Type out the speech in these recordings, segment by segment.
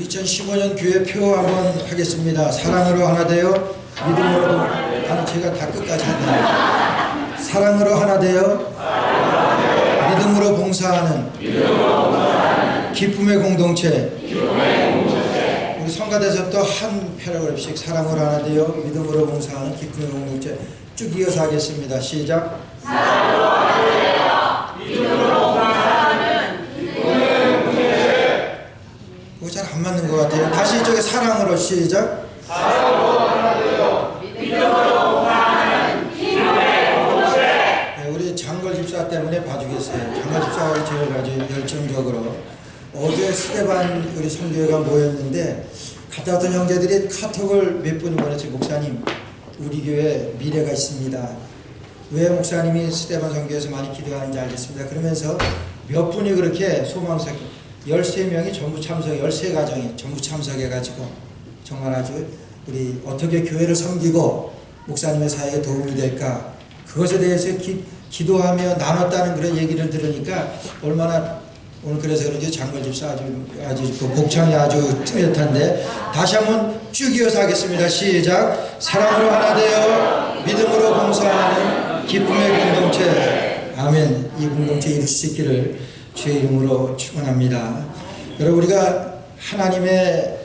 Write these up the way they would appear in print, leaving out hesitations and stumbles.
2015년 교회표 한번 하겠습니다. 사랑으로 하나 되어 믿음으로 아니 제가 다 끝까지 하네요. 사랑으로 하나 되어 믿음으로 봉사하는 기쁨의 공동체. 우리 성가대에서부터 한 패러그래프씩 사랑으로 하나 되어 믿음으로 봉사하는 기쁨의 공동체 쭉 이어서 하겠습니다. 시작. 사랑으로 하나 되어 믿음으로 봉사하는 기쁨의 공동체. 그거 잘 안 맞는 것 같아요. 다시 이쪽에 사랑으로 시작. 사랑으로 하나 되어 믿음으로 봉사하는 기쁨의 공동체. 네, 우리 장걸 집사 때문에 봐주겠어요. 장걸 집사가 제일 아주 열정적으로 어제 스테반 우리 선교회가 모였는데 갔다 왔던 형제들이 카톡을 몇 분이 보냈어요. 목사님, 우리 교회 미래가 있습니다. 왜 목사님이 스테반 선교회에서 많이 기도하는지 알겠습니다. 그러면서 몇 분이 그렇게 소망석 13명이 전부 참석, 13가정이 전부 참석해가지고 정말 아주 우리 어떻게 교회를 섬기고 목사님의 사역에 도움이 될까 그것에 대해서 기도하며 나눴다는 그런 얘기를 들으니까 얼마나 오늘 그래서 그런지 장걸 집사 아주 그 복창이 아주 뚜렷한데 다시 한번 쭉 이어서 하겠습니다. 시작. 사랑으로 하나 되어 믿음으로 봉사하는 기쁨의 공동체. 아멘. 이 공동체 이룰 수 있기를 주의 이름으로 축원합니다. 여러분 우리가 하나님의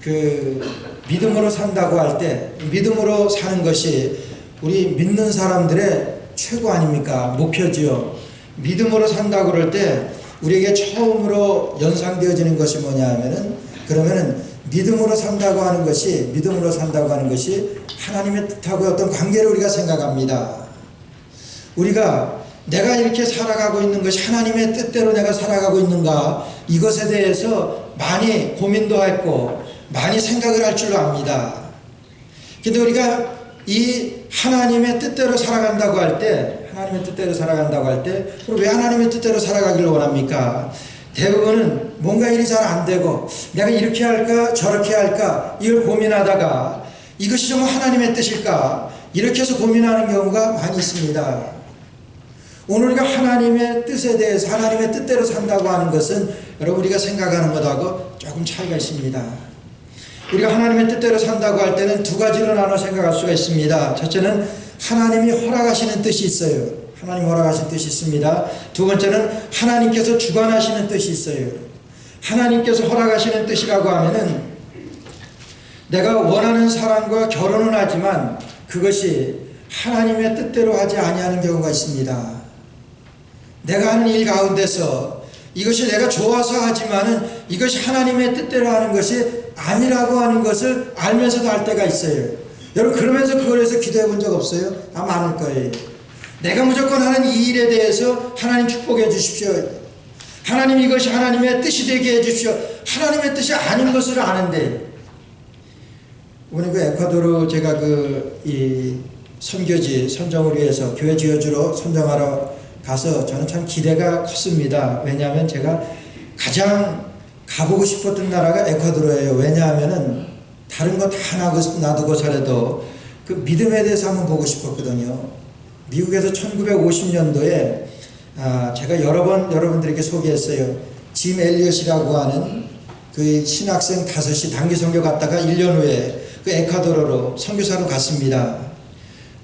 그 믿음으로 산다고 할 때 믿음으로 사는 것이 우리 믿는 사람들의 최고 아닙니까? 목표지요. 믿음으로 산다고 그럴 때 우리에게 처음으로 연상되어지는 것이 뭐냐 하면은 그러면은 믿음으로 산다고 하는 것이 하나님의 뜻하고 어떤 관계를 우리가 생각합니다. 우리가 내가 이렇게 살아가고 있는 것이 하나님의 뜻대로 내가 살아가고 있는가 이것에 대해서 많이 고민도 했고 많이 생각을 할 줄로 압니다. 근데 우리가 이 하나님의 뜻대로 살아간다고 할 때 그럼 왜 하나님의 뜻대로 살아가기를 원합니까? 대부분은 뭔가 일이 잘 안 되고 내가 이렇게 할까 저렇게 할까 이걸 고민하다가 이것이 정말 하나님의 뜻일까 이렇게 해서 고민하는 경우가 많이 있습니다. 오늘 우리가 하나님의 뜻에 대해서 하나님의 뜻대로 산다고 하는 것은 여러분 우리가 생각하는 것하고 조금 차이가 있습니다. 우리가 하나님의 뜻대로 산다고 할 때는 두 가지로 나눠 생각할 수가 있습니다. 첫째는 하나님이 허락하시는 뜻이 있어요. 하나님 허락하시는 뜻이 있습니다. 두 번째는 하나님께서 주관하시는 뜻이 있어요. 하나님께서 허락하시는 뜻이라고 하면은 내가 원하는 사람과 결혼은 하지만 그것이 하나님의 뜻대로 하지 아니하는 경우가 있습니다. 내가 하는 일 가운데서 이것이 내가 좋아서 하지만은 이것이 하나님의 뜻대로 하는 것이 아니라고 하는 것을 알면서도 할 때가 있어요. 여러분 그러면서 그걸 해서 기도해 본 적 없어요? 많을 거예요. 내가 무조건 하는 이 일에 대해서 하나님 축복해 주십시오. 하나님 이것이 하나님의 뜻이 되게 해 주십시오. 하나님의 뜻이 아닌 것을 아는데 오늘 그 에콰도르 제가 이 선교지 선정을 위해서 교회 지어주러 선정하러 가서 저는 참 기대가 컸습니다. 왜냐하면 제가 가장 가보고 싶었던 나라가 에콰도르예요. 왜냐하면은 다른 거 다 놔두고서라도 그 믿음에 대해서 한번 보고 싶었거든요. 미국에서 1950년도에 제가 여러 번 여러분들에게 소개했어요. 짐 엘리엇이라고 하는 그 신학생 5이 단기 선교 갔다가 1년 후에 그 에콰도르로 선교사로 갔습니다.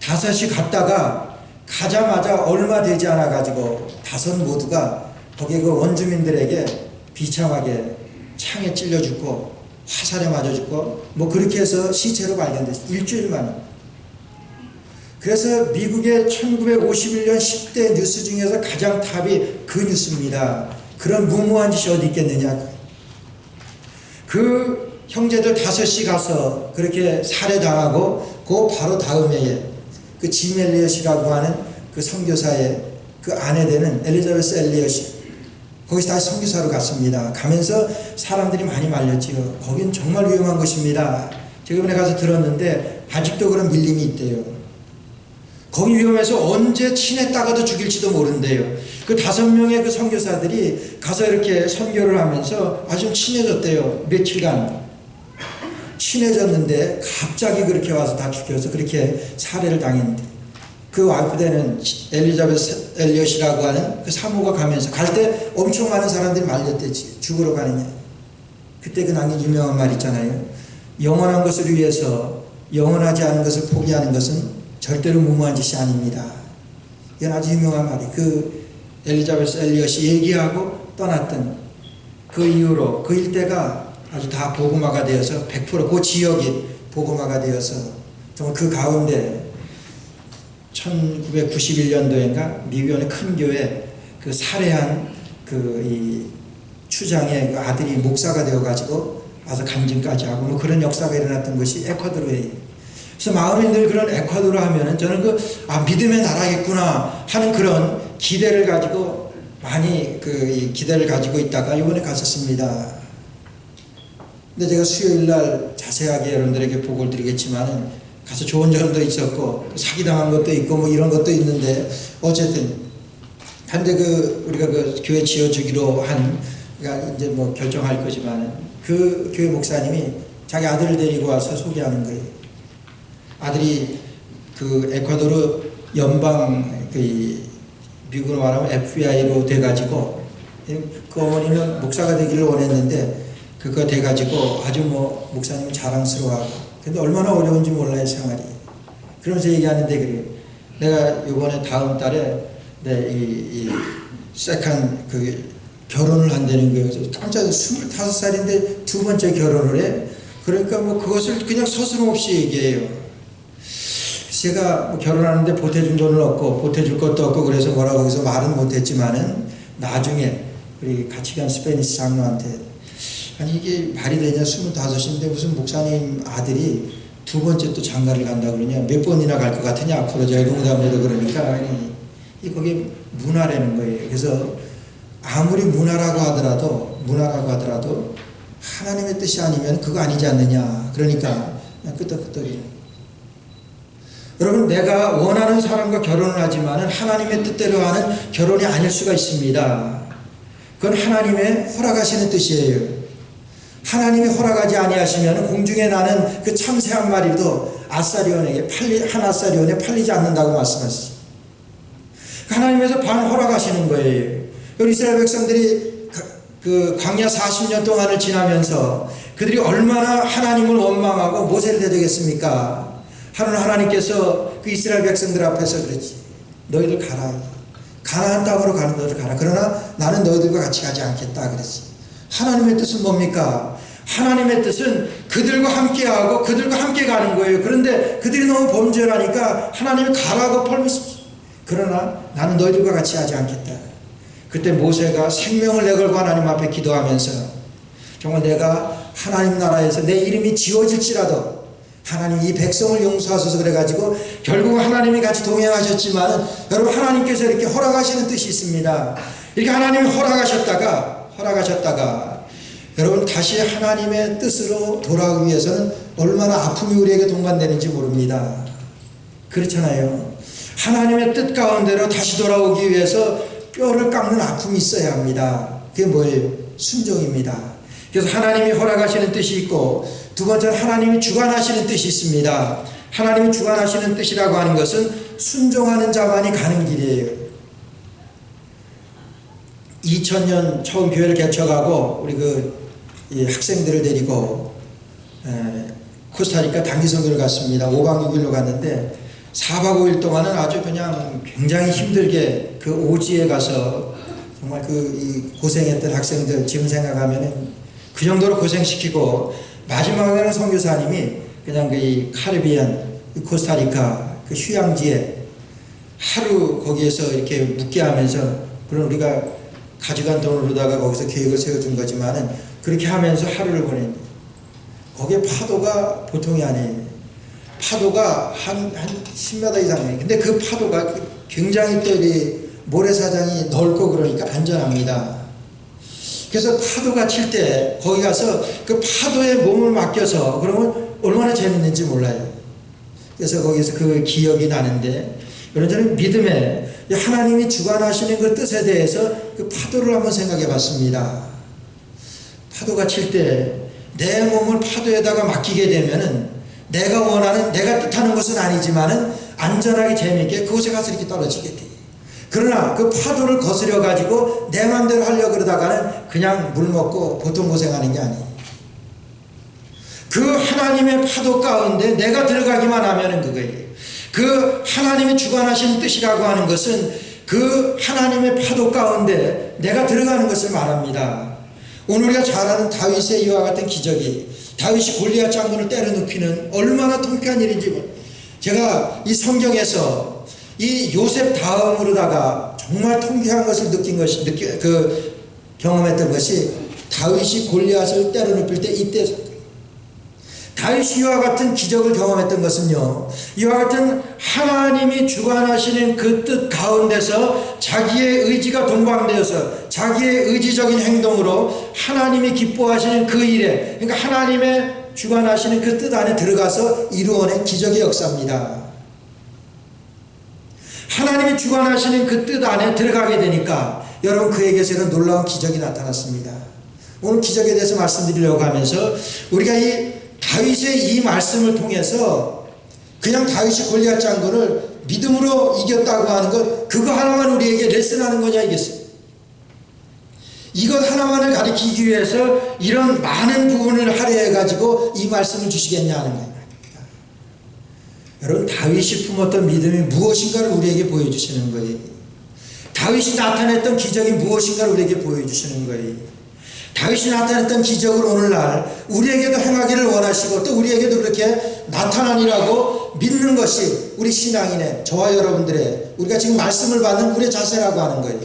5이 갔다가 가자마자 얼마 되지 않아 가지고 5 모두가 거기 그 원주민들에게 비참하게 창에 찔려 죽고 화살에 맞아 죽고 뭐 그렇게 해서 시체로 발견됐어요. 일주일 만에. 그래서 미국의 1951년 10대 뉴스 중에서 가장 탑이 그 뉴스입니다. 그런 무모한 짓이 어디 있겠느냐. 그 형제들 5이 가서 그렇게 살해당하고 그 바로 다음 해에 그 짐 엘리엇이라고 하는 그 선교사의 그 아내 되는 엘리자베스 엘리엇이 거기서 다시 선교사로 갔습니다. 가면서 사람들이 많이 말렸지요. 거긴 정말 위험한 것입니다. 제가 이번에 가서 들었는데 아직도 그런 밀림이 있대요. 거기 위험해서 언제 친했다가도 죽일지도 모른대요. 그 5명의 그 선교사들이 가서 이렇게 선교를 하면서 아주 친해졌대요. 며칠간 친해졌는데 갑자기 그렇게 와서 다 죽여서 그렇게 살해를 당했는데 그 와이프 되는 엘리자베스 엘리엇이라고 하는 그 사모가 가면서 갈 때 엄청 많은 사람들이 말렸대지. 죽으러 가느냐. 그때 그 남긴 유명한 말 있잖아요. 영원한 것을 위해서 영원하지 않은 것을 포기하는 것은 절대로 무모한 짓이 아닙니다. 이건 아주 유명한 말이에요. 그 엘리자베스 엘리엇이 얘기하고 떠났던 그 이후로 그 일대가 아주 다 복음화가 되어서 100% 그 지역이 복음화가 되어서 정말 그 가운데 1991년도인가 미국의 큰 교회 그 살해한 그 이 추장의 그 아들이 목사가 되어가지고 와서 간증까지 하고 뭐 그런 역사가 일어났던 것이 에콰도르에. 그래서 마음이 늘 그런 에콰도르 하면은 저는 믿음의 나라겠구나 하는 그런 기대를 가지고 많이 이 기대를 가지고 있다가 이번에 갔었습니다. 근데 제가 수요일 날 자세하게 여러분들에게 보고를 드리겠지만은 가서 좋은 점도 있었고 사기당한 것도 있고 뭐 이런 것도 있는데 어쨌든 한데 우리가 교회 지어주기로 그러니까 이제 뭐 결정할 거지만은 그 교회 목사님이 자기 아들을 데리고 와서 소개하는 거예요. 아들이 그 에콰도르 연방 미국으로 말하면 FBI로 돼가지고 그 어머니는 목사가 되기를 원했는데 그거 돼가지고 아주 뭐 목사님은 자랑스러워하고 근데 얼마나 어려운지 몰라요 생활이. 그러면서 얘기하는데 그래요. 내가 이번에 다음 달에 이 세컨 결혼을 한다는 거예요. 깜짝 25살인데 두 번째 결혼을 해. 그러니까 뭐 그것을 그냥 서슴없이 얘기해요. 제가 뭐 결혼하는데 보태준 돈은 없고 보태줄 것도 없고 그래서 뭐라고 해서 말은 못했지만은 나중에 우리 같이 간 스페니시 장로한테 아니 이게 말이 되냐 25인데 무슨 목사님 아들이 두 번째 또 장가를 간다 그러냐 몇 번이나 갈 것 같으냐 앞으로 제가 농담으로 그러니까 아니 그게 문화라는 거예요. 그래서 아무리 문화라고 하더라도 하나님의 뜻이 아니면 그거 아니지 않느냐. 그러니까 그냥 끄떡끄떡이에요. 여러분 내가 원하는 사람과 결혼을 하지만은 하나님의 뜻대로 하는 결혼이 아닐 수가 있습니다. 그건 하나님의 허락하시는 뜻이에요. 하나님이 허락하지 아니하시면 공중에 나는 그 참새 한 마리도 한 아사리온에 팔리지 않는다고 말씀하시죠. 하나님에서 반 허락하시는 거예요. 우리 이스라엘 백성들이 그 광야 40년 동안을 지나면서 그들이 얼마나 하나님을 원망하고 모세를 대적했습니까? 하나님께서 그 이스라엘 백성들 앞에서 그랬지. 너희들 가라. 가나안 땅으로 가는 너희들 가라. 그러나 나는 너희들과 같이 가지 않겠다 그랬지. 하나님의 뜻은 뭡니까? 하나님의 뜻은 그들과 함께하고 그들과 함께 가는 거예요. 그런데 그들이 너무 범죄하니까 하나님이 가라고 펄미시. 그러나 나는 너희들과 같이 하지 않겠다. 그때 모세가 생명을 내걸고 하나님 앞에 기도하면서 정말 내가 하나님 나라에서 내 이름이 지워질지라도 하나님 이 백성을 용서하소서 그래가지고 결국 하나님이 같이 동행하셨지만 여러분 하나님께서 이렇게 허락하시는 뜻이 있습니다. 이렇게 하나님이 허락하셨다가 여러분 다시 하나님의 뜻으로 돌아오기 위해서는 얼마나 아픔이 우리에게 동반되는지 모릅니다. 그렇잖아요. 하나님의 뜻 가운데로 다시 돌아오기 위해서 뼈를 깎는 아픔이 있어야 합니다. 그게 뭐예요? 순종입니다. 그래서 하나님이 허락하시는 뜻이 있고 두 번째는 하나님이 주관하시는 뜻이 있습니다. 하나님이 주관하시는 뜻이라고 하는 것은 순종하는 자만이 가는 길이에요. 2000년 처음 교회를 개척하고 우리 이 학생들을 데리고 코스타리카 단기 선교를 갔습니다. 5박 6일로 갔는데 4박 5일 동안은 아주 그냥 굉장히 힘들게 그 오지에 가서 정말 이 고생했던 학생들 지금 생각하면은 그 정도로 고생시키고 마지막에는 선교사님이 그냥 이 카리비안 코스타리카 그 휴양지에 하루 거기에서 이렇게 묵게 하면서 물론 우리가 가져간 돈으로다가 거기서 계획을 세워준 거지만은 그렇게 하면서 하루를 보냈는데 거기에 파도가 보통이 아니에요. 파도가 한 10m 이상이에요. 근데 그 파도가 굉장히 또 모래사장이 넓고 그러니까 안전합니다. 그래서 파도가 칠 때 거기 가서 그 파도에 몸을 맡겨서 그러면 얼마나 재밌는지 몰라요. 그래서 거기서 그 기억이 나는데 여러분 저는 믿음에 하나님이 주관하시는 그 뜻에 대해서 그 파도를 한번 생각해 봤습니다. 파도가 칠 때 내 몸을 파도에다가 맡기게 되면은 내가 원하는 내가 뜻하는 것은 아니지만은 안전하게 재미있게 그곳에 가서 이렇게 떨어지게 돼. 그러나 그 파도를 거스려 가지고 내 맘대로 하려고 그러다가는 그냥 물 먹고 보통 고생하는 게 아니에요. 그 하나님의 파도 가운데 내가 들어가기만 하면은 그거예요. 그 하나님이 주관하신 뜻이라고 하는 것은 그 하나님의 파도 가운데 내가 들어가는 것을 말합니다. 오늘 우리가 잘 아는 다윗의 이와 같은 기적이, 다윗이 골리앗 장군을 때려 눕히는 얼마나 통쾌한 일인지, 제가 이 성경에서 이 요셉 다음으로다가 정말 통쾌한 것을 경험했던 것이 다윗이 골리앗을 때려 눕힐 때 이때 다윗이 이와 같은 기적을 경험했던 것은요, 이와 같은 하나님이 주관하시는 그 뜻 가운데서 자기의 의지가 동방되어서 자기의 의지적인 행동으로 하나님이 기뻐하시는 그 일에, 그러니까 하나님의 주관하시는 그 뜻 안에 들어가서 이루어낸 기적의 역사입니다. 하나님이 주관하시는 그 뜻 안에 들어가게 되니까 여러분, 그에게서는 놀라운 기적이 나타났습니다. 오늘 기적에 대해서 말씀드리려고 하면서 우리가 이 다윗의 이 말씀을 통해서 그냥 다윗이 골리앗 장군을 믿음으로 이겼다고 하는 것, 그거 하나만 우리에게 레슨하는 거냐 이겠어요. 이것 하나만을 가리키기 위해서 이런 많은 부분을 할애해 가지고 이 말씀을 주시겠냐는 거예요. 여러분, 다윗이 품었던 믿음이 무엇인가를 우리에게 보여주시는 거예요. 다윗이 나타냈던 기적이 무엇인가를 우리에게 보여주시는 거예요. 다윗이 나타냈던 기적을 오늘날 우리에게도 행하기를 원하시고 또 우리에게도 그렇게 나타나니라고 믿는 것이 우리 신앙인의, 저와 여러분들의, 우리가 지금 말씀을 받는 우리의 자세라고 하는 거예요.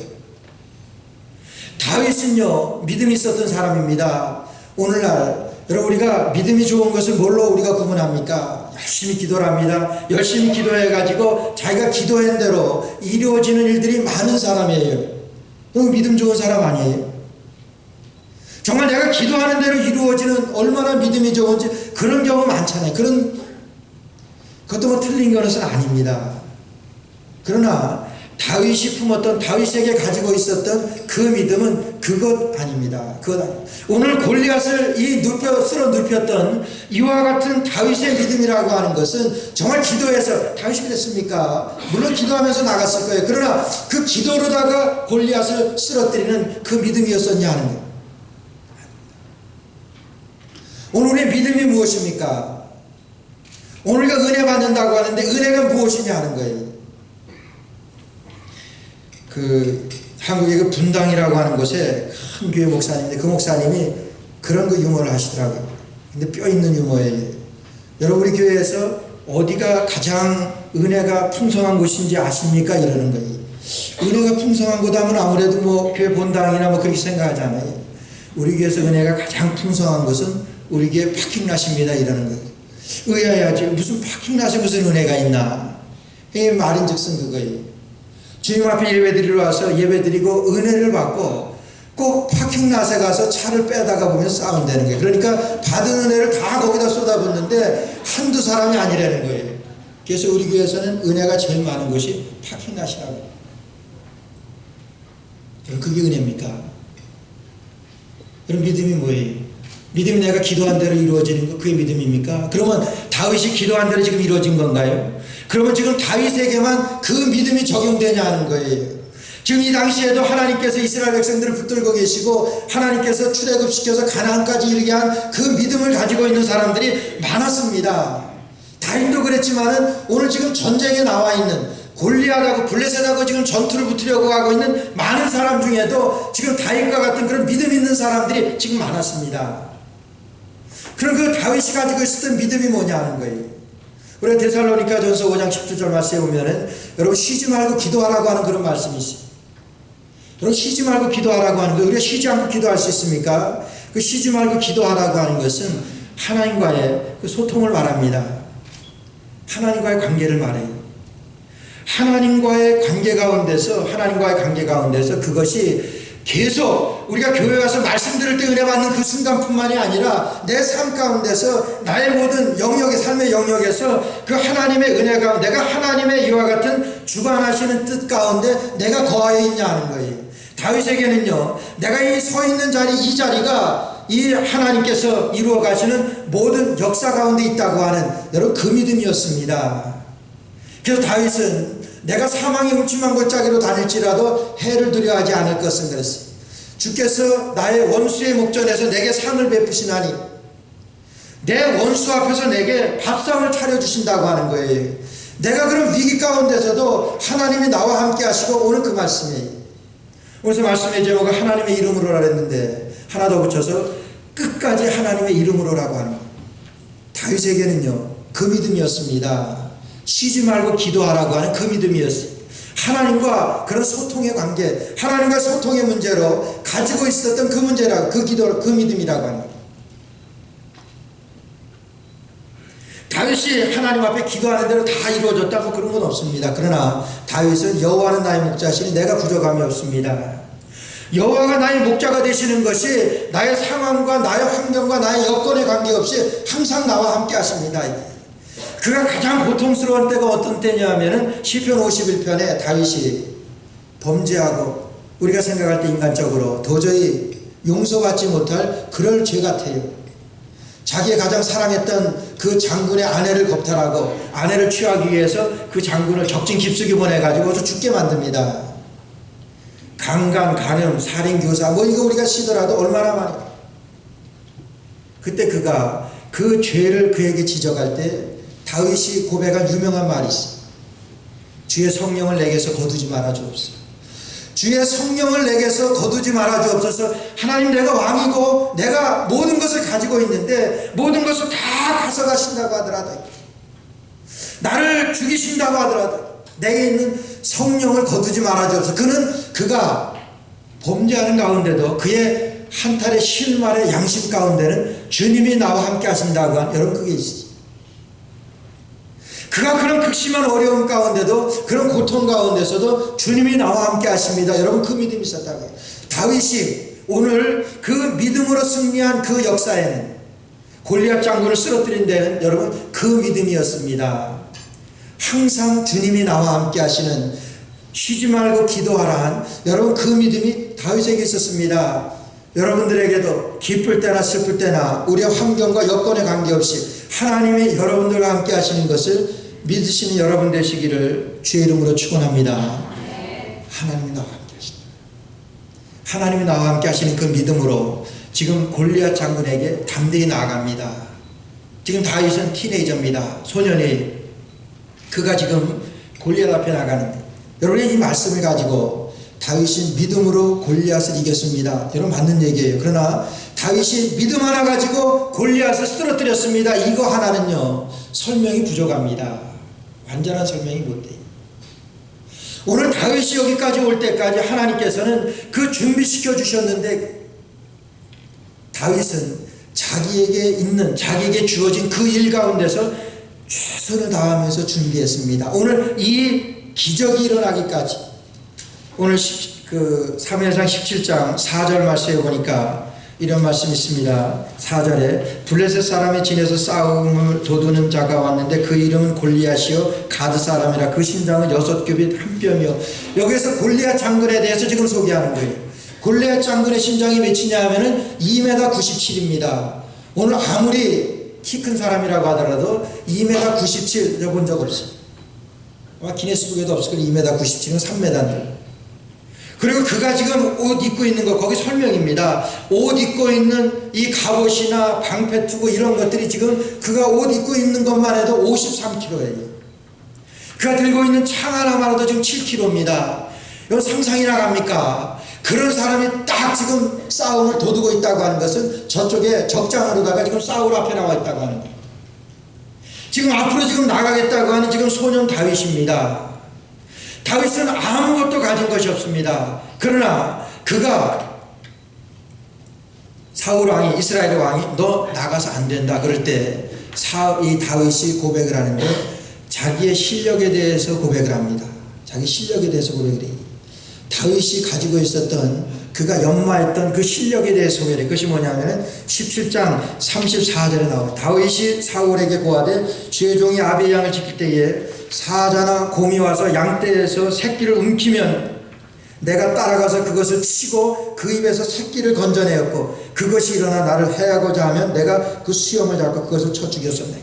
다윗은요, 믿음이 있었던 사람입니다. 오늘날 여러분, 우리가 믿음이 좋은 것을 뭘로 우리가 구분합니까? 열심히 기도를 합니다. 열심히 기도해 가지고 자기가 기도한 대로 이루어지는 일들이 많은 사람이에요. 그럼 믿음 좋은 사람 아니에요? 정말 내가 기도하는 대로 이루어지는, 얼마나 믿음이 좋은지 그런 경우 많잖아요. 그것도 뭐 틀린 것은 아닙니다. 그러나 다윗이 품었던, 다윗에게 가지고 있었던 그 믿음은 그것 아닙니다. 오늘 골리앗을 쓸어 눕혔던 이와 같은 다윗의 믿음이라고 하는 것은 정말 기도해서, 다윗이 그랬습니까? 물론 기도하면서 나갔을 거예요. 그러나 그 기도로다가 골리앗을 쓰러뜨리는 그 믿음이었었냐 하는 거예요. 오늘 우리의 믿음이 무엇입니까? 오늘 우리가 은혜 받는다고 하는데 은혜가 무엇이냐 하는 거예요. 한국의 그 분당이라고 하는 곳에 큰 교회 목사님인데 그 목사님이 그런 유머를 하시더라고요. 근데 뼈 있는 유머예요. 여러분, 우리 교회에서 어디가 가장 은혜가 풍성한 곳인지 아십니까? 이러는 거예요. 은혜가 풍성한 곳 하면 아무래도 뭐 교회 본당이나 뭐 그렇게 생각하잖아요. 우리 교회에서 은혜가 가장 풍성한 곳은 우리 교회 파킹낫입니다. 이러는 거예요. 의아해야지. 무슨 파킹낫에 무슨 은혜가 있나? 이 말인즉슨 그거예요. 주님 앞에 예배드리러 와서 예배드리고 은혜를 받고 꼭 파킹낫에 가서 차를 빼다가 보면 싸운다는 거예요. 그러니까 받은 은혜를 다 거기다 쏟아붓는데 한두 사람이 아니라는 거예요. 그래서 우리 교회에서는 은혜가 제일 많은 곳이 파킹낫이라고. 그럼 그게 은혜입니까? 그럼 믿음이 뭐예요? 믿음이 내가 기도한 대로 이루어지는 거, 그게 믿음입니까? 그러면 다윗이 기도한 대로 지금 이루어진 건가요? 그러면 지금 다윗에게만 그 믿음이 적용되냐 하는 거예요. 지금 이 당시에도 하나님께서 이스라엘 백성들을 붙들고 계시고 하나님께서 출애굽시켜서 가나안까지 이르게 한 그 믿음을 가지고 있는 사람들이 많았습니다. 다윗도 그랬지만은 오늘 지금 전쟁에 나와 있는 골리앗하고 블레셋하고 지금 전투를 붙으려고 하고 있는 많은 사람 중에도 지금 다윗과 같은 그런 믿음 있는 사람들이 지금 많았습니다. 그럼 그 다윗이 가지고 있었던 믿음이 뭐냐 하는 거예요. 우리가 데살로니가전서 5장 17절 말씀에 보면은 여러분, 쉬지 말고 기도하라고 하는 그런 말씀이 있어요. 여러분, 쉬지 말고 기도하라고 하는 거, 우리가 쉬지 않고 기도할 수 있습니까? 그 쉬지 말고 기도하라고 하는 것은 하나님과의 그 소통을 말합니다. 하나님과의 관계를 말해요. 하나님과의 관계 가운데서 그것이 계속 우리가 교회 와서 말씀 들을 때 은혜 받는 그 순간뿐만이 아니라 내 삶 가운데서 나의 모든 영역의 삶의 영역에서 그 하나님의 은혜가, 내가 하나님의 이와 같은 주관하시는 뜻 가운데 내가 거하여 있냐 하는 거예요. 다윗에게는요, 내가 이 서 있는 자리, 이 자리가 이 하나님께서 이루어 가시는 모든 역사 가운데 있다고 하는 여러분, 그 믿음이었습니다. 그래서 다윗은 내가 사망의 음침한 골짜기로 다닐지라도 해를 두려워하지 않을 것은 그랬어요. 주께서 나의 원수의 목전에서 내게 상을 베푸시나니 내 원수 앞에서 내게 밥상을 차려주신다고 하는 거예요. 내가 그런 위기 가운데서도 하나님이 나와 함께 하시고, 오늘 그 말씀이에요. 오늘 말씀의 제목은 하나님의 이름으로라 했는데 하나 더 붙여서 끝까지 하나님의 이름으로라고 하는 거예요. 다윗에게는요, 그 믿음이었습니다. 쉬지 말고 기도하라고 하는 그 믿음이었어요. 하나님과 그런 소통의 관계, 하나님과 소통의 문제로 가지고 있었던 그 문제라고, 그 기도, 그 믿음이라고 하는 거예요. 다윗이 하나님 앞에 기도하는 대로 다 이루어졌다고 그런 건 없습니다. 그러나 다윗은 여호와는 나의 목자시니 내가 부족함이 없습니다. 여호와가 나의 목자가 되시는 것이 나의 상황과 나의 환경과 나의 여건에 관계없이 항상 나와 함께 하십니다. 그가 가장 고통스러운 때가 어떤 때냐 하면은 시편 51편에 다윗이 범죄하고 우리가 생각할 때 인간적으로 도저히 용서받지 못할 그럴 죄 같아요. 자기의 가장 사랑했던 그 장군의 아내를 겁탈하고 아내를 취하기 위해서 그 장군을 적진 깊숙이 보내가지고 죽게 만듭니다. 강간, 간음, 살인, 교사, 뭐 이거 우리가 시더라도 얼마나 많이. 그때 그가 그 죄를 그에게 지적할 때 다윗이 고백한 유명한 말이 있어요. 주의 성령을 내게서 거두지 말아 주옵소서. 주의 성령을 내게서 거두지 말아 주옵소서. 하나님, 내가 왕이고 내가 모든 것을 가지고 있는데 모든 것을 다 가져가신다고 하더라도, 나를 죽이신다고 하더라도 내게 있는 성령을 거두지 말아 주옵소서. 그가 범죄하는 가운데도 그의 한탈의 실말의 양심 가운데는 주님이 나와 함께 하신다고 한, 여러분 그게 있어요. 그가 그런 극심한 어려움 가운데도, 그런 고통 가운데서도 주님이 나와 함께 하십니다. 여러분 그 믿음이 있었다고 해요. 다윗이 오늘 그 믿음으로 승리한 그 역사에는, 골리앗 장군을 쓰러뜨린 데는 여러분 그 믿음이었습니다. 항상 주님이 나와 함께 하시는, 쉬지 말고 기도하라 한 여러분 그 믿음이 다윗에게 있었습니다. 여러분들에게도 기쁠 때나 슬플 때나 우리의 환경과 여건에 관계없이 하나님이 여러분들과 함께 하시는 것을 믿으시는 여러분 되시기를 주의 이름으로 축원합니다. 하나님이 나와 함께 하신다. 하나님이 나와 함께 하시는 그 믿음으로 지금 골리앗 장군에게 담대히 나아갑니다. 지금 다윗은 티네이저입니다. 소년이, 그가 지금 골리앗 앞에 나가는데, 여러분이 이 말씀을 가지고 다윗이 믿음으로 골리앗을 이겼습니다. 여러분 맞는 얘기예요. 그러나 다윗이 믿음 하나 가지고 골리앗을 쓰러뜨렸습니다. 이거 하나는요 설명이 부족합니다. 완전한 설명이 못 돼요. 오늘 다윗이 여기까지 올 때까지 하나님께서는 그 준비시켜 주셨는데, 다윗은 자기에게 주어진 그 일 가운데서 최선을 다하면서 준비했습니다. 오늘 이 기적이 일어나기까지, 오늘 사무엘상 17장 4절 말씀에 보니까 이런 말씀이 있습니다. 4절에 블레셋 사람의 진에서 싸움을 도두는 자가 왔는데 그 이름은 골리앗이요 가드 사람이라. 그 신장은 6규빗 한 뼘이요. 여기에서 골리앗 장군에 대해서 지금 소개하는 거예요. 골리앗 장군의 신장이 몇이냐 하면은 2m 97입니다. 오늘 아무리 키 큰 사람이라고 하더라도 2m 97 본 적 없어요. 아마 기네스북에도 없을 거예요. 2m 97은 3m인데. 그리고 그가 지금 옷 입고 있는 거, 거기 설명입니다. 옷 입고 있는 이 갑옷이나 방패투구 이런 것들이 지금 그가 옷 입고 있는 것만 해도 53kg예요. 그가 들고 있는 창 하나만 해도 지금 7kg입니다. 이거 상상이나 갑니까? 그런 사람이 딱 지금 싸움을 도두고 있다고 하는 것은 저쪽에 적장으로다가 지금 싸울 앞에 나와 있다고 하는 거예요. 지금 앞으로 지금 나가겠다고 하는 지금 소년 다윗입니다. 다윗은 아무것도 가진 것이 없습니다. 그러나 그가 사울 왕이, 이스라엘의 왕이 너 나가서 안 된다 그럴 때 이 다윗이 고백을 하는데 자기의 실력에 대해서 고백을 합니다. 자기 실력에 대해서 고백을 해요. 다윗이 가지고 있었던, 그가 연마했던 그 실력에 대해서 소개를 해요. 그것이 뭐냐면 17장 34절에 나와요. 다윗이 사울에게 고하되 주의 종이 아비의 양을 지킬 때에 사자나 곰이 와서 양떼에서 새끼를 움키면 내가 따라가서 그것을 치고 그 입에서 새끼를 건져내었고 그것이 일어나 나를 해하고자 하면 내가 그 수염을 잡고 그것을 쳐 죽였었네.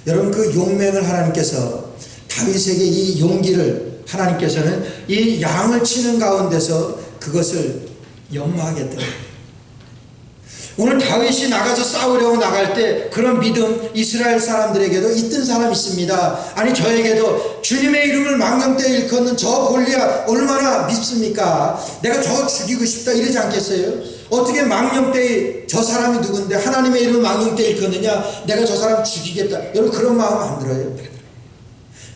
여러분 그 용맹을 하나님께서 다윗에게 이 용기를 하나님께서는 이 양을 치는 가운데서 그것을 연마하겠다. 오늘 다윗이 나가서 싸우려고 나갈 때 그런 믿음 이스라엘 사람들에게도 있던 사람이 있습니다. 아니 저에게도 주님의 이름을 망령되이 일컫는 저 골리앗 얼마나 밉습니까? 내가 저거 죽이고 싶다 이러지 않겠어요? 어떻게 망령되이 저 사람이 누군데 하나님의 이름을 망령되이 일컫느냐? 내가 저 사람 죽이겠다. 여러분 그런 마음 안 들어요?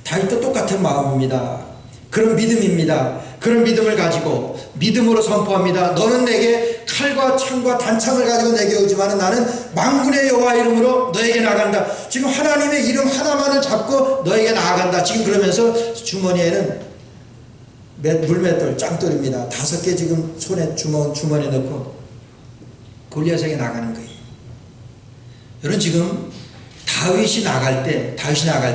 다윗도 똑같은 마음입니다. 그런 믿음입니다. 그런 믿음을 가지고 믿음으로 선포합니다. 너는 내게 칼과 창과 단창을 가지고 내게 오지만 나는 만군의 여호와 이름으로 너에게 나간다. 지금 하나님의 이름 하나만을 잡고 너에게 나아간다. 지금 그러면서 주머니에는 물맷돌 짱돌입니다. 5개 지금 손에 주머니에 넣고 골리앗에게 나가는 거예요. 여러분 지금 다윗이 나갈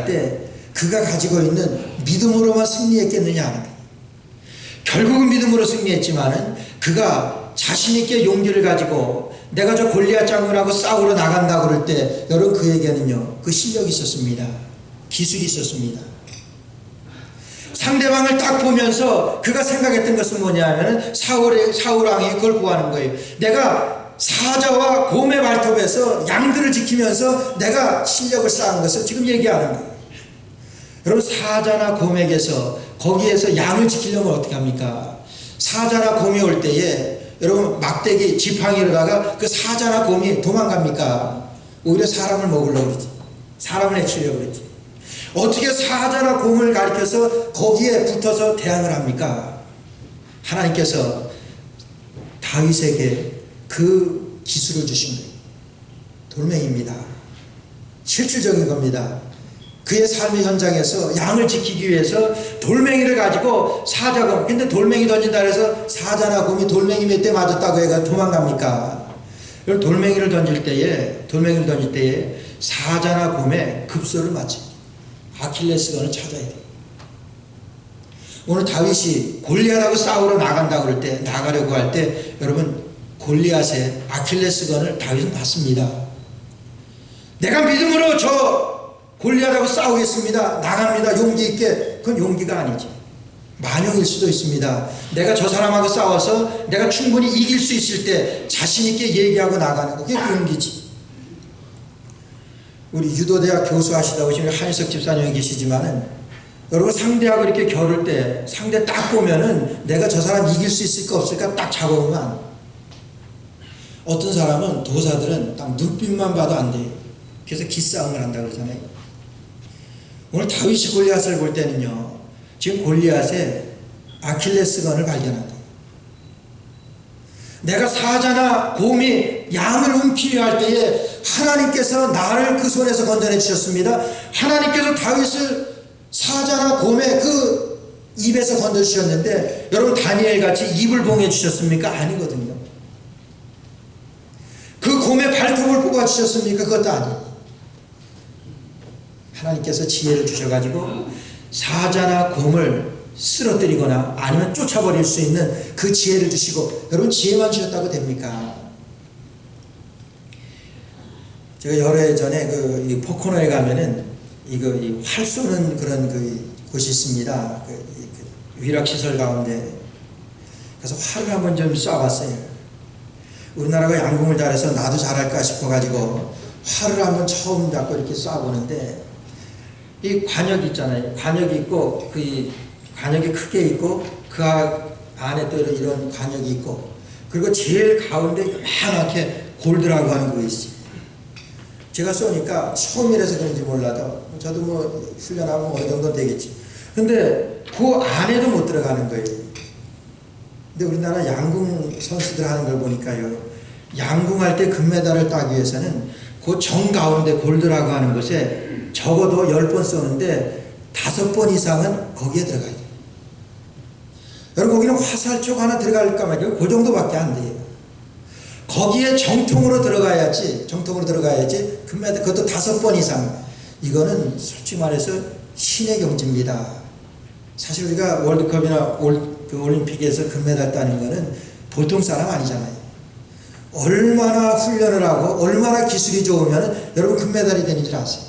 때 그가 가지고 있는 믿음으로만 승리했겠느냐 하는 거예요. 결국은 믿음으로 승리했지만은 그가 자신있게 용기를 가지고 내가 저 골리앗 장군하고 싸우러 나간다고 그럴 때 여러분 그에게는요 그 실력이 있었습니다. 기술이 있었습니다. 상대방을 딱 보면서 그가 생각했던 것은 뭐냐면 사울 왕이 그걸 구하는 거예요. 내가 사자와 곰의 발톱에서 양들을 지키면서 내가 실력을 쌓은 것을 지금 얘기하는 거예요. 여러분 사자나 곰에게서 거기에서 양을 지키려면 어떻게 합니까? 사자나 곰이 올 때에 여러분 막대기 지팡이로다가 그 사자나 곰이 도망갑니까? 오히려 사람을 먹으려고 그러지. 사람을 해치려고 그러지. 어떻게 사자나 곰을 가리켜서 거기에 붙어서 대항을 합니까? 하나님께서 다윗에게 그 기술을 주신 거예요. 돌멩이입니다. 실질적인 겁니다. 그의 삶의 현장에서 양을 지키기 위해서 돌멩이를 가지고 사자곰, 근데 돌멩이 던진다 해서 사자나 곰이 돌멩이 몇 대 맞았다고 해가 도망갑니까? 돌멩이를 던질 때에 사자나 곰의 급소를 맞지. 아킬레스건을 찾아야 돼. 오늘 다윗이 골리앗하고 싸우러 나가려고 할 때 여러분 골리앗의 아킬레스건을 다윗은 봤습니다. 내가 믿음으로 저 골리앗하고 싸우겠습니다. 나갑니다. 용기 있게. 그건 용기가 아니지. 만용일 수도 있습니다. 내가 저 사람하고 싸워서 내가 충분히 이길 수 있을 때 자신 있게 얘기하고 나가는 거. 그게 용기지. 우리 유도대학 교수 하시다고 지금 한희석 집사님이 계시지만은 여러분 상대하고 이렇게 겨룰 때 상대 딱 보면은 내가 저 사람 이길 수 있을까 없을까 딱 잡아보면 안 돼. 어떤 사람은 도사들은 딱 눈빛만 봐도 안 돼요. 그래서 기싸움을 한다고 그러잖아요. 오늘 다윗이 골리앗을 볼 때는요 지금 골리앗의 아킬레스건을 발견한다. 내가 사자나 곰이 양을 움키려 할 때에 하나님께서 나를 그 손에서 건져내 주셨습니다. 하나님께서 다윗을 사자나 곰의 그 입에서 건져 주셨는데 여러분 다니엘 같이 입을 봉해 주셨습니까? 아니거든요. 그 곰의 발톱을 뽑아 주셨습니까? 그것도 아니에요. 하나님께서 지혜를 주셔가지고 사자나 곰을 쓰러뜨리거나 아니면 쫓아버릴 수 있는 그 지혜를 주시고 여러분 지혜만 주셨다고 됩니까? 제가 여러 해 전에 이 포코노에 가면은 이 활 쏘는 그런 곳이 있습니다. 위락시설 가운데 그래서 활을 한번 좀 쏴봤어요. 우리나라가 양궁을 잘해서 나도 잘할까 싶어가지고 활을 한번 처음 잡고 이렇게 쏴보는데 이 관역이 있잖아요. 관역이 있고 그 관역이 크게 있고 그 안에 또 이런 관역이 있고 그리고 제일 가운데 요만하게 골드라고 하는 거 있어요. 제가 쏘니까 처음이라서 그런지 몰라도 저도 뭐 훈련하면 어느 정도 되겠지. 근데 그 안에도 못 들어가는 거예요. 근데 우리나라 양궁 선수들 하는 걸 보니까요. 양궁할 때 금메달을 따기 위해서는 그 정 가운데 골드라고 하는 곳에 적어도 10번 쏘는데 5번 이상은 거기에 들어가야 돼요. 여러분 거기는 화살촉 하나 들어갈까 말이에요. 그 정도밖에 안 돼요. 거기에 정통으로 들어가야지 금메달 그것도 5번 이상. 이거는 솔직히 말해서 신의 경지입니다. 사실 우리가 월드컵이나 올림픽에서 금메달 따는 거는 보통 사람 아니잖아요. 얼마나 훈련을 하고 얼마나 기술이 좋으면 여러분 금메달이 되는 줄 아세요?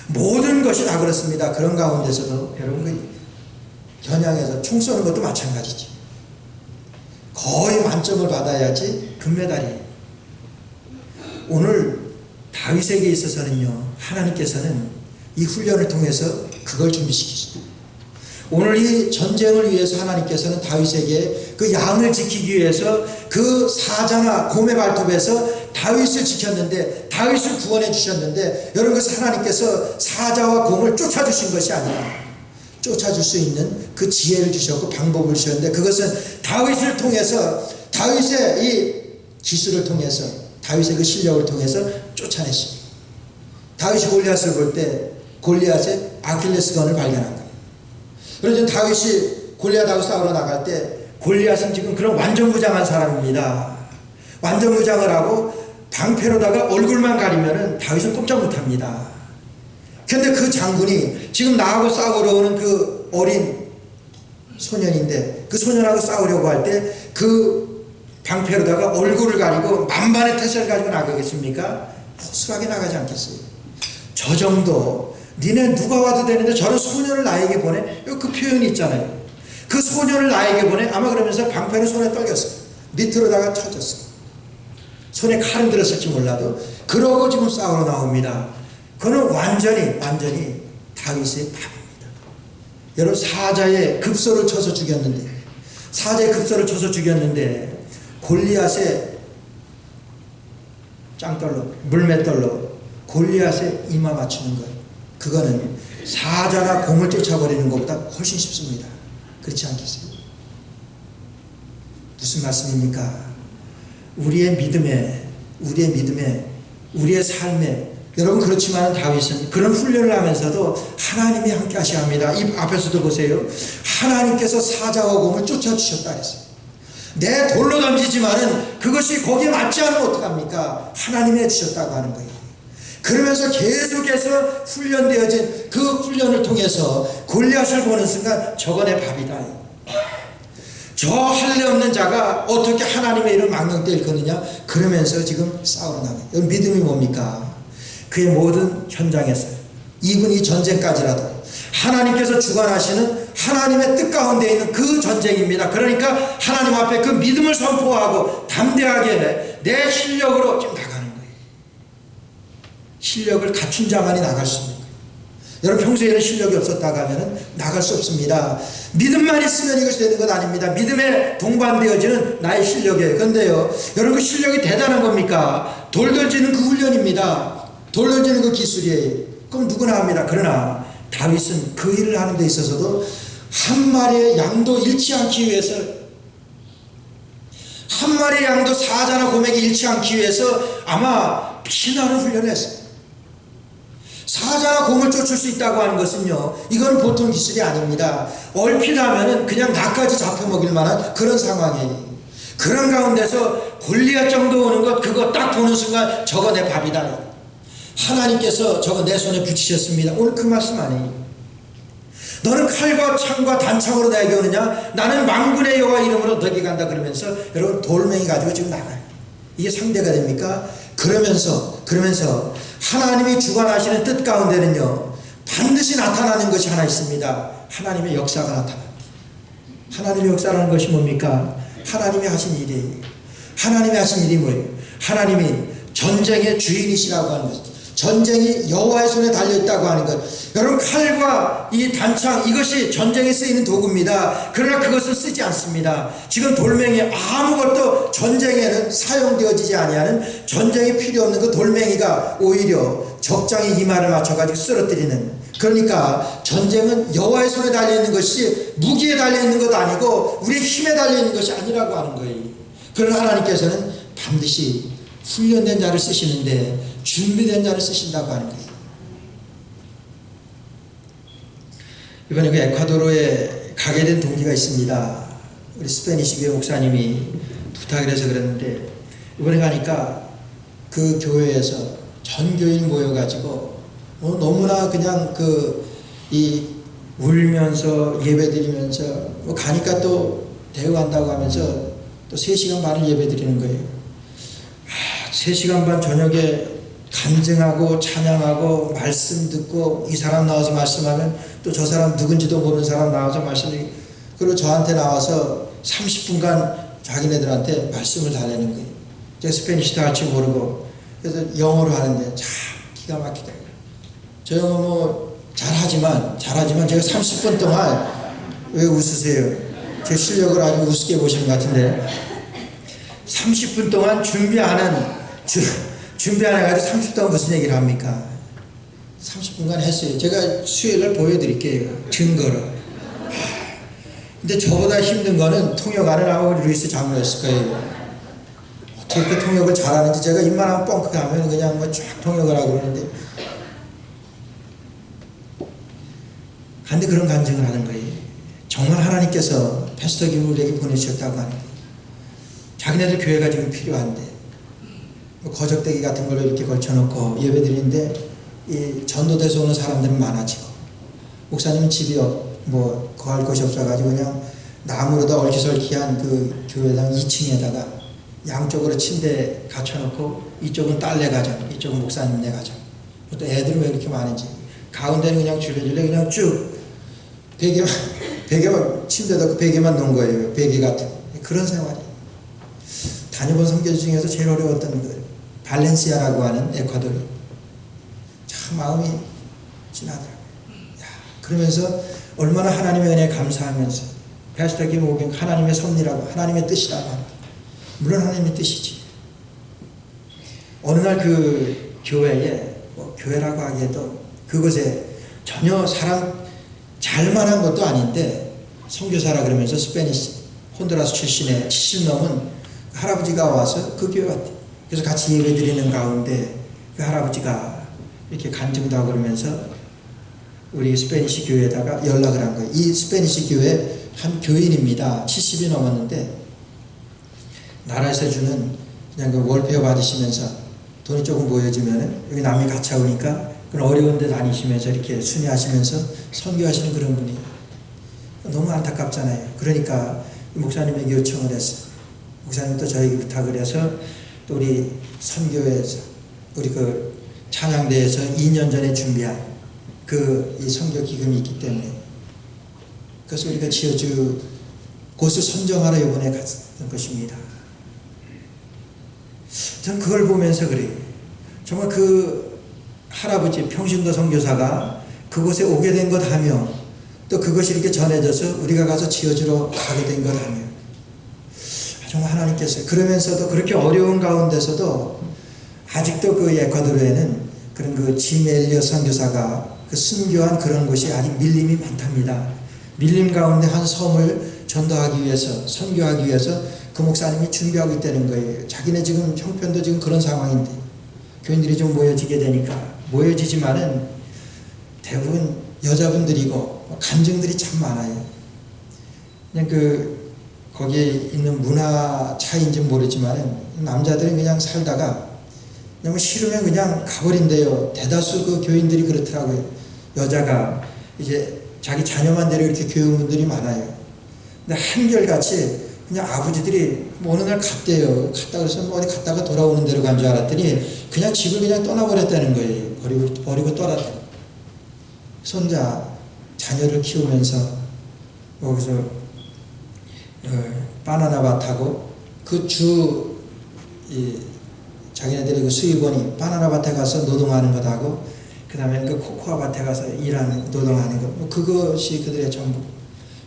모든 것이 다 그렇습니다. 그런 가운데서도 여러분 겨냥해서 총 쏘는 것도 마찬가지죠. 거의 만점을 받아야지 금메달이에요. 오늘 다윗에게 있어서는요, 하나님께서는 이 훈련을 통해서 그걸 준비시키십니다. 오늘 이 전쟁을 위해서 하나님께서는 다윗에게 그 양을 지키기 위해서 그 사자나 곰의 발톱에서 다윗을 지켰는데, 다윗을 구원해 주셨는데, 여러분, 그것은 하나님께서 사자와 곰을 쫓아주신 것이 아니라 쫓아줄 수 있는 그 지혜를 주셨고 방법을 주셨는데, 그것은 다윗을 통해서, 다윗의 이 기술을 통해서, 다윗의 그 실력을 통해서 쫓아냈습니다. 다윗이 골리앗을 볼 때 골리앗의 아킬레스건을 발견한 거예요. 그래서 다윗이 골리앗하고 싸우러 나갈 때, 골리앗은 지금 그런 완전무장한 사람입니다. 완전무장을 하고 방패로다가 얼굴만 가리면은 다윗은 꼼짝 못합니다. 근데 그 장군이 지금 나하고 싸우러 오는 그 어린 소년인데, 그 소년하고 싸우려고 할 때 그 방패로다가 얼굴을 가리고 만반의 태세를 가지고 나가겠습니까? 허술하게 나가지 않겠어요. 저 정도, 니네 누가 와도 되는데 저런 소년을 나에게 보내? 그 표현이 있잖아요. 그 소년을 나에게 보내? 아마 그러면서 방패는 손에 떨겼어요. 밑으로다가 쳐졌어요. 손에 칼은 들었을지 몰라도. 그러고 지금 싸우러 나옵니다. 그는 완전히 다윗의 밥입니다. 여러분, 사자의 급소를 쳐서 죽였는데, 골리앗의 짱떨로, 물맷돌로 골리앗의 이마 맞추는 것, 그거는 사자나 곰을 쫓아버리는 것보다 훨씬 쉽습니다. 그렇지 않겠어요? 무슨 말씀입니까? 우리의 믿음에, 우리의 삶에, 여러분, 그렇지만 다윗은 그런 훈련을 하면서도 하나님이 함께 하셔야 합니다. 이 앞에서도 보세요. 하나님께서 사자와 곰을 쫓아주셨다 그랬어요. 내 돌로 던지지만은 그것이 거기에 맞지 않으면 어떡합니까? 하나님이 해주셨다고 하는 거예요. 그러면서 계속해서 훈련되어진 그 훈련을 통해서 골리앗을 보는 순간 저거 내 밥이다. 저 할례 없는 자가 어떻게 하나님의 일을 망령때 일컫느냐? 그러면서 지금 싸우러 나가요. 여러분, 믿음이 뭡니까? 그의 모든 현장에서, 이분 이 전쟁까지라도 하나님께서 주관하시는 하나님의 뜻 가운데 있는 그 전쟁입니다. 그러니까 하나님 앞에 그 믿음을 선포하고 담대하게 내 실력으로 지금 나가는 거예요. 실력을 갖춘 자만이 나갈 수 있는 거예요. 여러분, 평소에는 실력이 없었다고 하면 나갈 수 없습니다. 믿음만 있으면 이것이 되는 것 아닙니다. 믿음에 동반되어지는 나의 실력이에요. 그런데요, 여러분, 그 실력이 대단한 겁니까? 돌 던지는 그 훈련입니다. 돌 던지는 그 기술이에요. 그럼 누구나 합니다. 그러나 다윗은 그 일을 하는 데 있어서도 한 마리의 양도 잃지 않기 위해서, 한 마리의 양도 사자나 곰에게 잃지 않기 위해서 아마 피나는 훈련을 했어요. 사자나 곰을 쫓을 수 있다고 하는 것은요, 이건 보통 기술이 아닙니다. 얼핏 하면은 그냥 나까지 잡혀먹일 만한 그런 상황이에요. 그런 가운데서 골리앗 정도 오는 것, 그거 딱 보는 순간 저거 내 밥이다. 하나님께서 저거 내 손에 붙이셨습니다. 오늘 그 말씀 아니에요. 너는 칼과 창과 단창으로 나에게 오느냐? 나는 만군의 여호와 이름으로 너에게 간다. 그러면서 여러분, 돌멩이 가지고 지금 나가요. 이게 상대가 됩니까? 그러면서 하나님이 주관하시는 뜻 가운데는요, 반드시 나타나는 것이 하나 있습니다. 하나님의 역사가 나타납니다. 하나님의 역사라는 것이 뭡니까? 하나님이 하신 일이에요. 하나님이 하신 일이 뭐예요? 하나님이 전쟁의 주인이시라고 하는 것, 전쟁이 여호와의 손에 달려있다고 하는 것. 여러분, 칼과 이 단창, 이것이 전쟁에 쓰이는 도구입니다. 그러나 그것은 쓰지 않습니다. 지금 돌멩이 아무것도 전쟁에는 사용되어지지 아니하는, 전쟁이 필요 없는 그 돌멩이가 오히려 적장에 이마를 맞춰가지고 쓰러뜨리는. 그러니까 전쟁은 여호와의 손에 달려있는 것이 무기에 달려있는 것 아니고 우리의 힘에 달려있는 것이 아니라고 하는 거예요. 그러나 하나님께서는 반드시 훈련된 자를 쓰시는데 준비된 자를 쓰신다고 하는 거예요. 이번에 그 에콰도르에 가게 된 동기가 있습니다. 우리 스페니시 교회 목사님이 부탁을 해서 그랬는데, 이번에 가니까 그 교회에서 전 교인이 모여가지고 너무나 그냥 울면서 예배드리면서, 가니까 또 대우한다고 하면서 또 3시간 반을 예배드리는 거예요. 3시간 반 저녁에 간증하고 찬양하고 말씀 듣고, 이 사람 나와서 말씀하면 또 저 사람 누군지도 모르는 사람 나와서 말씀드리고, 그리고 저한테 나와서 30분간 자기네들한테 말씀을 달래는 거예요. 제가 스페니시도 할지 모르고 그래서 영어로 하는데 참 기가 막히다. 저 영어 뭐 잘하지만 제가 30분 동안, 왜 웃으세요? 제 실력을 아주 우습게 보시는 것 같은데, 30분 동안 준비 안 해가지고 30분 동안 무슨 얘기를 합니까? 30분간 했어요. 제가 수요일날 보여드릴게요. 증거로. 근데 저보다 힘든 거는 통역하는 아우 루이스 장로였을 거예요. 어떻게 그렇게 통역을 잘하는지, 제가 입만 하면 뻥크 하면 그냥 뭐 쫙 통역을 하고 그러는데, 근데 그런 간증을 하는 거예요. 정말 하나님께서 패스터 김우리에게 보내주셨다고 하는데, 자기네들 교회가 지금 필요한데, 뭐 거적대기 같은 걸로 이렇게 걸쳐놓고 예배 드리는데, 이 전도돼서 오는 사람들은 많아지고, 목사님은 집이 뭐 거할 곳이 없어가지고 그냥 나무로다 얽히설키한 그 교회당 2층에다가 양쪽으로 침대 갖춰놓고, 이쪽은 딸네 가정, 이쪽은 목사님네 가정. 또 애들은 왜 이렇게 많은지, 가운데는 그냥 줄레줄레 그냥 쭉 베개만 침대에다 그 베개만 놓은 거예요. 베개 같은 그런 생활이에요. 다녀본 선교지 중에서 제일 어려웠던 그 발렌시아라고 하는 에콰도르, 참 마음이 진하더라고요. 그러면서 얼마나 하나님의 은혜에 감사하면서, 패스터 김 오경 하나님의 섭리라고, 하나님의 뜻이라고 합니다. 물론 하나님의 뜻이지. 어느 날 그 교회에, 뭐 교회라고 하기에도 그곳에 전혀 사람 잘 만한 것도 아닌데, 선교사라 그러면서 스페니시 혼두라스 출신의 70 넘은 할아버지가 와서 그 교회 왔대. 그래서 같이 예배 드리는 가운데 그 할아버지가 이렇게 간증도 하고 그러면서 우리 스페니시 교회에다가 연락을 한 거예요. 이 스페니시 교회 한 교인입니다. 70이 넘었는데, 나라에서 주는 그냥 그 월페어 받으시면서 돈이 조금 모여지면은 여기 남이 같이 오니까 그런 어려운 데 다니시면서 이렇게 순회하시면서 선교하시는 그런 분이 너무 안타깝잖아요. 그러니까 목사님에게 요청을 했어요. 목사님도 저에게 부탁을 해서 또 우리 선교회에서, 우리 그 찬양대에서 2년 전에 준비한 그 이 선교 기금이 있기 때문에, 그래서 우리가 지어줄 곳을 선정하러 이번에 갔던 것입니다. 전 그걸 보면서 그래요. 정말 그 할아버지 평신도 선교사가 그곳에 오게 된 것 하며, 또 그것이 이렇게 전해져서 우리가 가서 지어주러 가게 된 것 하며, 정말 하나님께서, 그러면서도 그렇게 어려운 가운데서도 아직도 그 에콰도르에는 그런 그 짐 엘리엇 선교사가 그 순교한 그런 곳이 아직 밀림이 많답니다. 밀림 가운데 한 섬을 전도하기 위해서, 선교하기 위해서 그 목사님이 준비하고 있다는 거예요. 자기네 지금 형편도 지금 그런 상황인데, 교인들이 좀 모여지게 되니까, 모여지지만은 대부분 여자분들이고 간증들이 참 많아요. 그냥 그 거기에 있는 문화 차이인지 모르지만은 남자들이 그냥 살다가 그냥 뭐 싫으면 그냥 가버린대요. 대다수 그 교인들이 그렇더라고요. 여자가 이제 자기 자녀만 데리고 이렇게 교육분들이 많아요. 근데 한결같이 그냥 아버지들이 뭐 어느 날 갔대요. 갔다 그래서 뭐 어디 갔다가 돌아오는 대로 간 줄 알았더니 그냥 집을 그냥 떠나버렸다는 거예요. 버리고 떠났대. 손자, 자녀를 키우면서 거기서 바나나 밭하고 그 자기네들이 그 수입원이 바나나 밭에 가서 노동하는 것하고, 그 다음에 그 코코아 밭에 가서 일하는, 노동하는 것, 뭐 그것이 그들의 전부.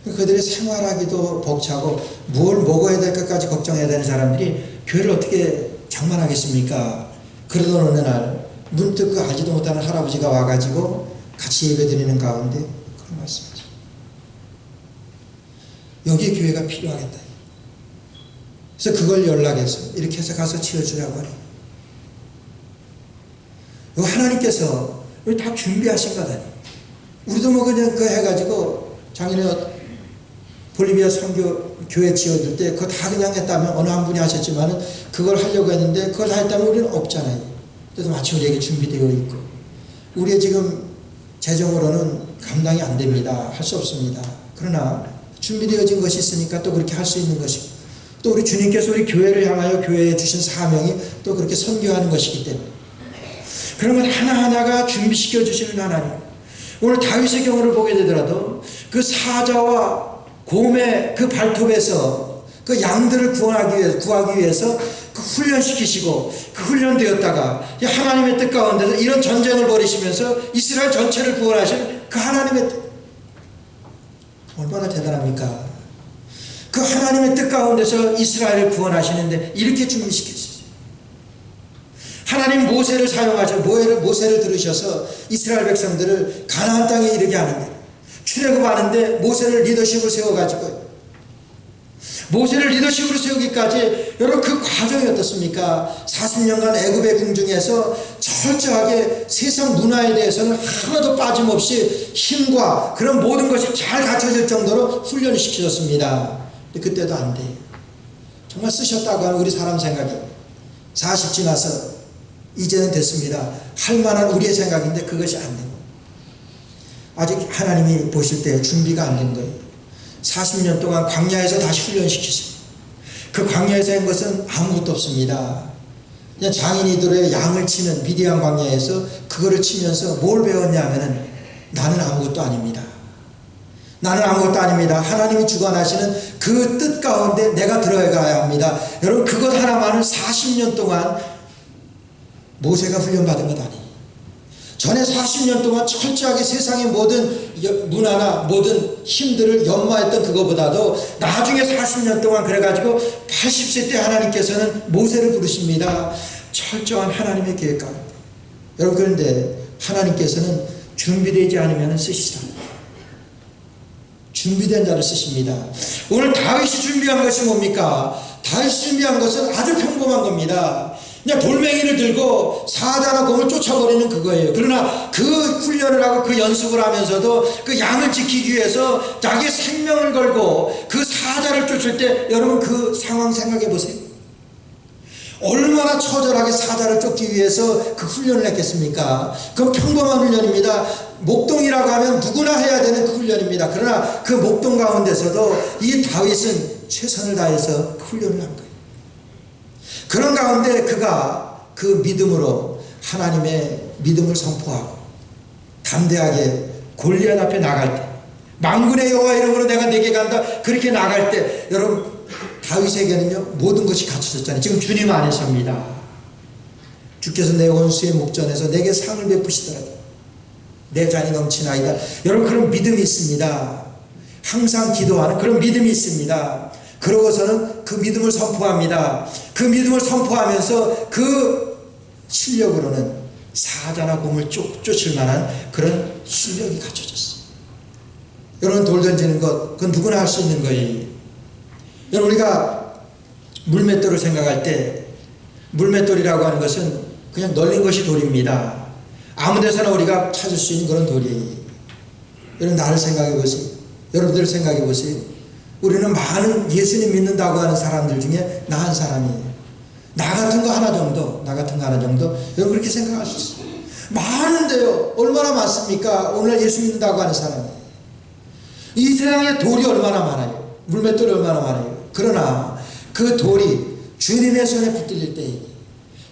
그들이 생활하기도 벅차고 뭘 먹어야 될 것까지 걱정해야 되는 사람들이 교회를 어떻게 장만하겠습니까? 그러던 어느 날 문득 그 알지도 못하는 할아버지가 와가지고 같이 예배 드리는 가운데 그런 말씀하죠. 여기에 교회가 필요하겠다. 그래서 그걸 연락해서 이렇게 해서 가서 지어주라고 하니, 하나님께서 다 준비하신 거다. 우리도 뭐 그냥 그 해가지고 작년에 볼리비아 선교 교회 지어줄 때 그거 다 그냥 했다면, 어느 한 분이 하셨지만은 그걸 하려고 했는데 그걸 다 했다면 우리는 없잖아요. 그래서 마치 우리에게 준비되어 있고, 우리의 지금 재정으로는 감당이 안 됩니다. 할 수 없습니다. 그러나 준비되어진 것이 있으니까 또 그렇게 할 수 있는 것이고, 또 우리 주님께서 우리 교회를 향하여 교회에 주신 사명이 또 그렇게 선교하는 것이기 때문에, 그런 것 하나하나가 준비시켜 주시는 하나님. 오늘 다윗의 경우를 보게 되더라도 그 사자와 곰의 그 발톱에서 그 양들을 구하기 위해서 그 그 훈련시키시고 그 훈련되었다가 하나님의 뜻 가운데서 이런 전쟁을 벌이시면서 이스라엘 전체를 구원하신 그 하나님의 뜻, 얼마나 대단합니까? 그 하나님의 뜻 가운데서 이스라엘을 구원하시는데 이렇게 준비시켰어요. 하나님 모세를 사용하셔 모세를 들으셔서 이스라엘 백성들을 가나안 땅에 이르게 하는데, 출애굽하는데 모세를 리더십으로 세워가지고, 모세를 리더십으로 세우기까지 여러분 그 과정이 어떻습니까? 40년간 애굽의 궁중에서 철저하게 세상 문화에 대해서는 하나도 빠짐없이 힘과 그런 모든 것이 잘 갖춰질 정도로 훈련을 시키셨습니다. 근데 그때도 안 돼요. 정말 쓰셨다고 하는 우리 사람 생각이 40 지나서 이제는 됐습니다. 할 만한 우리의 생각인데 그것이 안 되고, 아직 하나님이 보실 때 준비가 안 된 거예요. 40년 동안 광야에서 다시 훈련시키세요. 그 광야에서 한 것은 아무것도 없습니다. 그냥 장인이들의 양을 치는 미디안 광야에서 그거를 치면서 뭘 배웠냐 하면은 나는 아무것도 아닙니다. 나는 아무것도 아닙니다. 하나님이 주관하시는 그 뜻 가운데 내가 들어가야 합니다. 여러분 그것 하나만을 40년 동안 모세가 훈련받은 것 아니에요. 전에 40년 동안 철저하게 세상의 모든 문화나 모든 힘들을 연마했던 그거보다도 나중에 40년 동안 그래가지고 80세 때 하나님께서는 모세를 부르십니다. 철저한 하나님의 계획 가운데. 여러분 그런데 하나님께서는 준비되지 않으면 쓰시다. 준비된 자를 쓰십니다. 오늘 다윗이 준비한 것이 뭡니까? 다윗이 준비한 것은 아주 평범한 겁니다. 그냥 돌멩이를 들고 사자나 곰을 쫓아버리는 그거예요. 그러나 그 훈련을 하고 그 연습을 하면서도 그 양을 지키기 위해서 자기의 생명을 걸고 그 사자를 쫓을 때 여러분 그 상황 생각해 보세요. 얼마나 처절하게 사자를 쫓기 위해서 그 훈련을 했겠습니까? 그건 평범한 훈련입니다. 목동이라고 하면 누구나 해야 되는 그 훈련입니다. 그러나 그 목동 가운데서도 이 다윗은 최선을 다해서 그 훈련을 한 거예요. 그런 가운데 그가 그 믿음으로 하나님의 믿음을 선포하고 담대하게 골리앗 앞에 나갈 때, 만군의 여호와 이름으로 내가 내게 간다 그렇게 나갈 때, 여러분 다윗에게는요 모든 것이 갖춰졌잖아요. 지금 주님 안에서입니다. 주께서 내 원수의 목전에서 내게 상을 베푸시더라도 내 잔이 넘치나이다. 여러분 그런 믿음이 있습니다. 항상 기도하는 그런 믿음이 있습니다. 그러고서는 그 믿음을 선포합니다. 그 믿음을 선포하면서 그 실력으로는 사자나 곰을 쫓을 만한 그런 실력이 갖춰졌어요. 여러분 돌 던지는 것 그건 누구나 할 수 있는 거예요. 여러분 우리가 물맷돌을 생각할 때 물맷돌이라고 하는 것은 그냥 널린 것이 돌입니다. 아무 데서나 우리가 찾을 수 있는 그런 돌이에요. 여러분 나를 생각해 보세요. 여러분들 생각해 보세요. 우리는 많은 예수님 믿는다고 하는 사람들 중에 나 한 사람이에요. 나 같은 거 하나 정도, 여러분 그렇게 생각할 수 있어요. 많은데요. 얼마나 많습니까? 오늘 예수 믿는다고 하는 사람이. 이 세상에 돌이 얼마나 많아요. 물맷돌이 얼마나 많아요. 그러나 그 돌이 주님의 손에 붙들릴 때,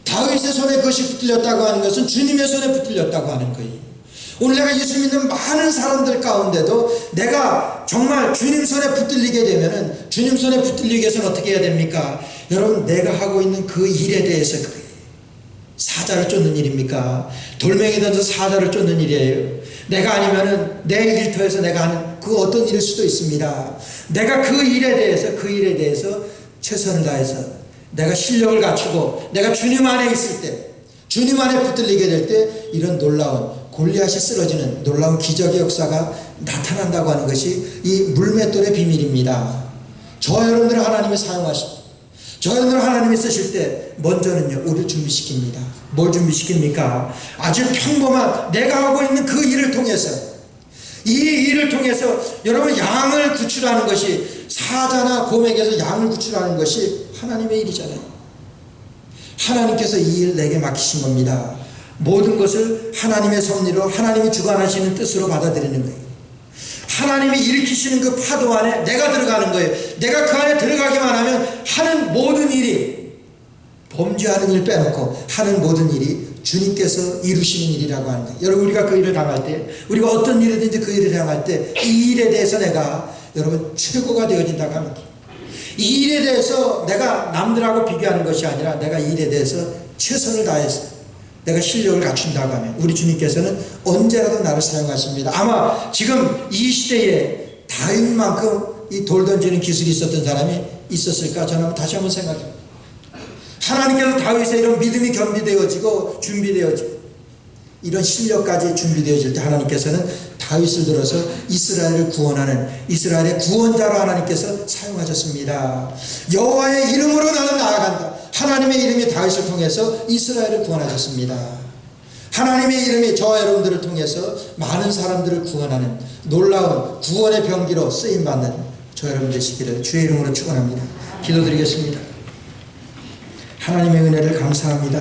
다윗의 손에 그것이 붙들렸다고 하는 것은 주님의 손에 붙들렸다고 하는 거예요. 오늘 내가 예수 믿는 많은 사람들 가운데도 내가 정말 주님 손에 붙들리게 되면은, 주님 손에 붙들리기 위해서는 어떻게 해야 됩니까? 여러분 내가 하고 있는 그 일에 대해서, 사자를 쫓는 일입니까? 돌멩이 던져 사자를 쫓는 일이에요. 내가 아니면은 내 일터에서 내가 하는 그 어떤 일일 수도 있습니다. 내가 그 일에 대해서 최선을 다해서 내가 실력을 갖추고 내가 주님 안에 있을 때, 주님 안에 붙들리게 될 때 이런 놀라운 골리앗이 쓰러지는 놀라운 기적의 역사가 나타난다고 하는 것이 이 물맷돌의 비밀입니다. 저 여러분들을 하나님이 사용하실 때, 저 여러분들을 하나님이 쓰실 때 먼저는요 우리를 준비시킵니다. 뭘 준비시킵니까? 아주 평범한 내가 하고 있는 그 일을 통해서, 이 일을 통해서 여러분 양을 구출하는 것이, 사자나 곰에게서 양을 구출하는 것이 하나님의 일이잖아요. 하나님께서 이 일 내게 맡기신 겁니다. 모든 것을 하나님의 섭리로, 하나님이 주관하시는 뜻으로 받아들이는 거예요. 하나님이 일으키시는 그 파도 안에 내가 들어가는 거예요. 내가 그 안에 들어가기만 하면 하는 모든 일이, 범죄하는 일 빼놓고 하는 모든 일이 주님께서 이루시는 일이라고 하는 거예요. 여러분 우리가 그 일을 당할 때, 우리가 어떤 일이든지 그 일을 당할 때 이 일에 대해서 내가 여러분 최고가 되어진다고 합니다. 이 일에 대해서 내가 남들하고 비교하는 것이 아니라 내가 이 일에 대해서 최선을 다해서 내가 실력을 갖춘다고 하면 우리 주님께서는 언제라도 나를 사용하십니다. 아마 지금 이 시대에 다윗만큼 이 돌 던지는 기술이 있었던 사람이 있었을까? 저는 다시 한번 생각해요. 하나님께서 다윗의 이런 믿음이 겸비되어지고 준비되어지고 이런 실력까지 준비되어질 때 하나님께서는 다윗을 들어서 이스라엘을 구원하는 이스라엘의 구원자로 하나님께서 사용하셨습니다. 여호와의 이름으로 나는 나아간다. 하나님의 이름이 다윗을 통해서 이스라엘을 구원하셨습니다. 하나님의 이름이 저와 여러분들을 통해서 많은 사람들을 구원하는 놀라운 구원의 병기로 쓰임받는 저와 여러분 되시기를 주의 이름으로 축원합니다. 기도드리겠습니다. 하나님의 은혜를 감사합니다.